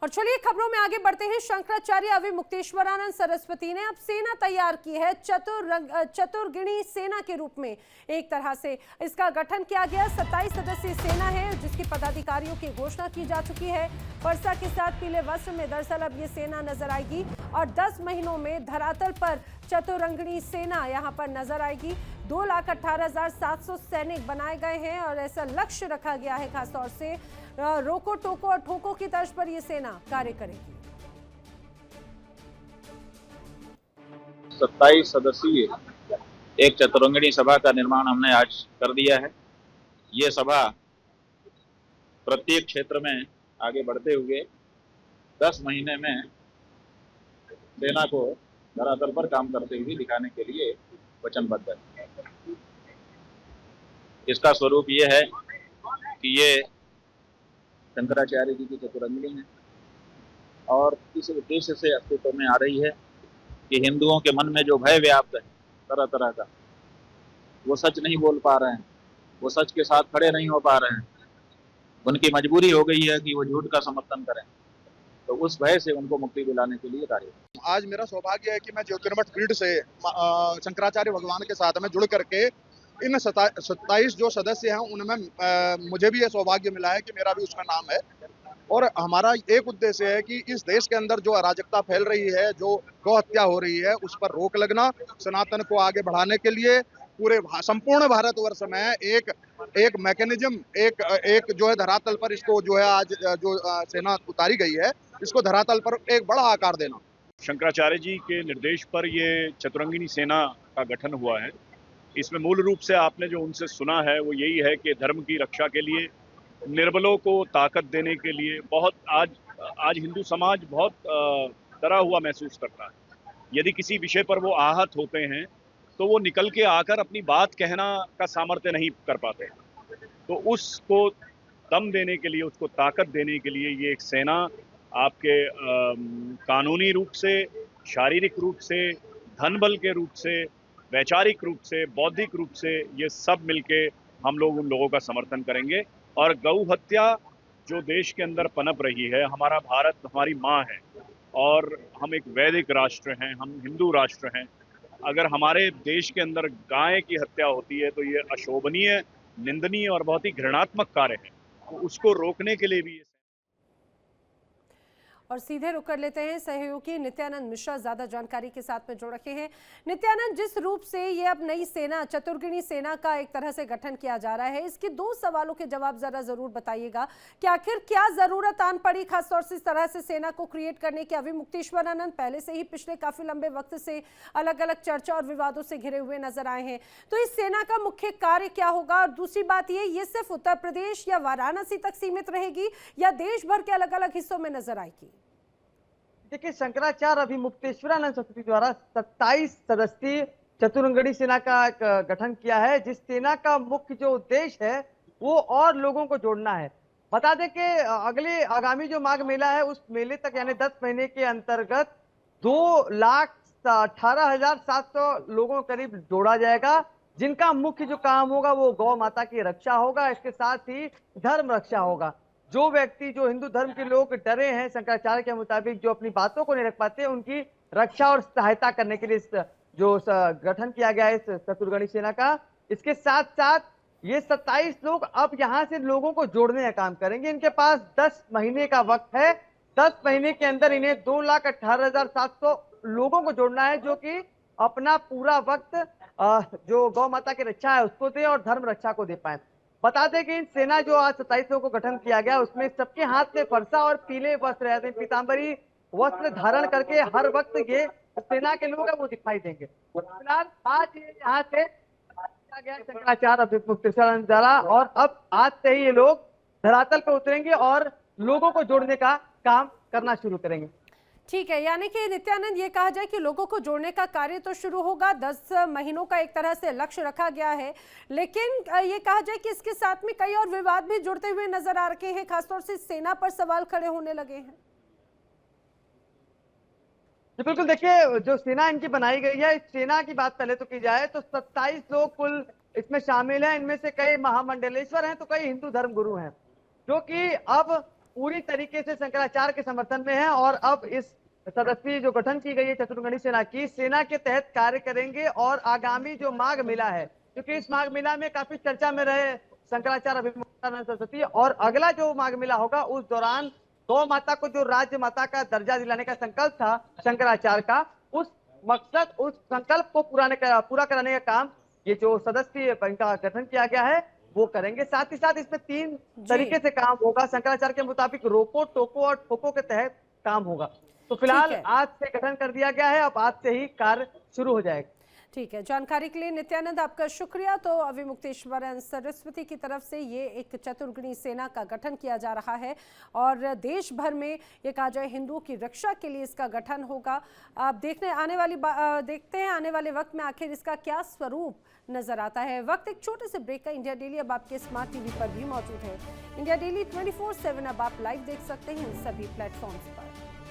और चलिए खबरों में आगे बढ़ते हैं। शंकराचार्य अविमुक्तेश्वरानंद सरस्वती ने अब सेना तैयार की है। चतुर्गिणी सेना के रूप में एक तरह से इसका गठन किया गया। 27 सदस्यीय सेना है जिसके पदाधिकारियों की घोषणा की जा चुकी है। वर्षा के साथ पीले वस्त्र में दरअसल अब ये सेना नजर आएगी और 10 महीनों में धरातल पर चतुरंगिणी सेना यहाँ पर नजर आएगी। 2,18,700 सैनिक बनाए गए हैं और ऐसा लक्ष्य रखा गया है खासतौर से रोको टोको और ठोको की तर्ज पर यह सेना कार्य करेगी। 27 सदस्यीय एक चतुरंगिणी सभा का निर्माण हमने आज कर दिया है। ये सभा प्रत्येक क्षेत्र में आगे बढ़ते हुए 10 महीने में सेना को धरातल पर काम करते हुए दिखाने के लिए वचनबद्ध है। इसका स्वरूप ये है कि ये शंकराचार्य जी की चतुरंगिणी है और इस उद्देश्य से अस्तित्व में आ रही है कि हिंदुओं के मन में जो भय व्याप्त है तरह तरह का, वो सच नहीं बोल पा रहे हैं, वो सच के साथ खड़े नहीं हो पा रहे हैं, उनकी मजबूरी हो गई है कि वो झूठ का समर्थन करें, तो उस भय से उनको मुक्ति दिलाने के लिए कार्य। आज मेरा सौभाग्य है कि मैं ज्योतिर्मठ पीठ से शंकराचार्य भगवान के साथ में जुड़ करके इन 27 जो सदस्य हैं उनमें मुझे भी ये सौभाग्य मिला है कि मेरा भी उसका नाम है। और हमारा एक उद्देश्य है कि इस देश के अंदर जो अराजकता फैल रही है, जो गौ हत्या हो रही है, उस पर रोक लगना, सनातन को आगे बढ़ाने के लिए पूरे संपूर्ण भारतवर्ष में एक मैकेनिज्म, एक जो है धरातल पर इसको जो है आज जो सेना उतारी गई है, इसको धरातल पर एक बड़ा आकार देना। शंकराचार्य जी के निर्देश पर ये चतुरंगिणी सेना का गठन हुआ है। इसमें मूल रूप से आपने जो उनसे सुना है वो यही है कि धर्म की रक्षा के लिए, निर्बलों को ताकत देने के लिए बहुत आज हिंदू समाज बहुत डरा हुआ महसूस करता है। यदि किसी विषय पर वो आहत होते हैं तो वो निकल के आकर अपनी बात कहना का सामर्थ्य नहीं कर पाते। तो उसको दम देने के लिए, उसको ताकत देने के लिए ये एक सेना आपके कानूनी रूप से, शारीरिक रूप से, धन बल के रूप से, वैचारिक रूप से, बौद्धिक रूप से, ये सब मिलके हम लोग उन लोगों का समर्थन करेंगे। और गौ हत्या जो देश के अंदर पनप रही है, हमारा भारत हमारी माँ है और हम एक वैदिक राष्ट्र हैं, हम हिंदू राष्ट्र हैं। अगर हमारे देश के अंदर गाय की हत्या होती है तो ये अशोभनीय, निंदनीय और बहुत ही घृणात्मक कार्य है। तो उसको रोकने के लिए भी और सीधे रुक कर लेते हैं सहयोगी नित्यानंद मिश्रा ज्यादा जानकारी के साथ में जोड़ रखे हैं। नित्यानंद, जिस रूप से ये अब नई सेना चतुर्गिणी सेना का एक तरह से गठन किया जा रहा है, इसके 2 सवालों के जवाब जरा जरूर बताइएगा कि आखिर क्या जरूरत आन पड़ी खासतौर से इस तरह से सेना को क्रिएट करने की। अविमुक्तेश्वरानंद पहले से ही पिछले काफी लंबे वक्त से अलग अलग चर्चा और विवादों से घिरे हुए नजर आए हैं, तो इस सेना का मुख्य कार्य क्या होगा? और दूसरी बात ये सिर्फ उत्तर प्रदेश या वाराणसी तक सीमित रहेगी या देश भर के अलग अलग हिस्सों में नजर आएगी? देखिए, शंकराचार्य अविमुक्तेश्वरानंद सरस्वती द्वारा 27 सदस्यीय चतुरंगिणी सेना का गठन किया है, जिस सेना का मुख्य जो उद्देश्य है वो और लोगों को जोड़ना है। बता दें कि आगामी जो माघ मेला है उस मेले तक यानी 10 महीने के अंतर्गत 2,18,700 लोगों को करीब जोड़ा जाएगा, जिनका मुख्य जो काम होगा वो गौ माता की रक्षा होगा। इसके साथ ही धर्म रक्षा होगा। जो व्यक्ति, जो हिंदू धर्म के लोग डरे हैं शंकराचार्य के मुताबिक, जो अपनी बातों को नहीं रख पाते, उनकी रक्षा और सहायता करने के लिए जो गठन किया गया है इस चतुर्गिणी सेना का। इसके साथ साथ ये 27 लोग अब यहाँ से लोगों को जोड़ने का काम करेंगे। इनके पास 10 महीने का वक्त है। 10 महीने के अंदर इन्हें 2,18,700 लोगों को जोड़ना है, जो कि अपना पूरा वक्त जो गौ माता की रक्षा है उसको दे और धर्म रक्षा को दे पाए। बता दें कि इन सेना जो आज 27 लोगों को गठन किया गया उसमें सबके हाथ में फरसा और पीले वस्त्र रहते हैं, पीतांबरी वस्त्र धारण करके हर वक्त ये सेना के लोग हैं वो दिखाई देंगे। फिलहाल आज ये यहाँ से किया गया शंकराचार्य अविमुक्तेश्वरानंद द्वारा और अब आज से ही ये लोग धरातल पर उतरेंगे और लोगों को जोड़ने का काम करना शुरू करेंगे। ठीक है, यानी कि नित्यानंद ये कहा जाए कि लोगों को जोड़ने का कार्य तो शुरू होगा, 10 महीनों का एक तरह से लक्ष्य रखा गया है, लेकिन ये कहा जाए कि इसके साथ में कई और विवाद भी जुड़ते हुए नजर आ रहे हैं, खासतौर से सेना पर सवाल खड़े होने लगे हैं। जी बिल्कुल, देखिए जो सेना इनकी बनाई गई है, इस सेना की बात पहले तो की जाए तो 27 लोग कुल इसमें शामिल हैं। इनमें से कई महामंडलेश्वर हैं तो कई हिंदू धर्म गुरु हैं, जो कि अब पूरी तरीके से शंकराचार्य के समर्थन में है और अब इस सदस्यीय जो गठन की गई है चतुर्गणी सेना की, सेना के तहत कार्य करेंगे और आगामी जो माघ मेला है, क्योंकि इस माघ मेला में काफी चर्चा में रहे शंकराचार्य अभिमुक्तानंद सरस्वती, और अगला जो माघ मेला होगा उस दौरान गौ माता को जो राज्य माता का दर्जा दिलाने का संकल्प था शंकराचार्य का, उस मकसद, उस संकल्प को पूरा कराने का काम ये जो सदस्यीय इनका गठन किया गया है वो करेंगे। साथ ही साथ इसमें 3 तरीके से काम होगा। शंकराचार्य के मुताबिक रोको, टोको और ठोको के तहत काम होगा। तो फिलहाल आज से गठन कर दिया गया है, अब आज से ही कार्य शुरू हो जाएगा। ठीक है, जानकारी के लिए नित्यानंद आपका शुक्रिया। तो अविमुक्तेश्वरानंद सरस्वती की तरफ से ये एक चतुर्गणी सेना का गठन किया जा रहा है और देश भर में ये कहा जाए हिंदुओं की रक्षा के लिए इसका गठन होगा। आप देखते हैं आने वाले वक्त में आखिर इसका क्या स्वरूप नजर आता है। वक्त एक छोटे से ब्रेक का। इंडिया डेली अब आपके स्मार्ट टीवी पर भी मौजूद है। इंडिया डेली 24/7 अब आप लाइव देख सकते हैं इन सभी प्लेटफॉर्म्स पर।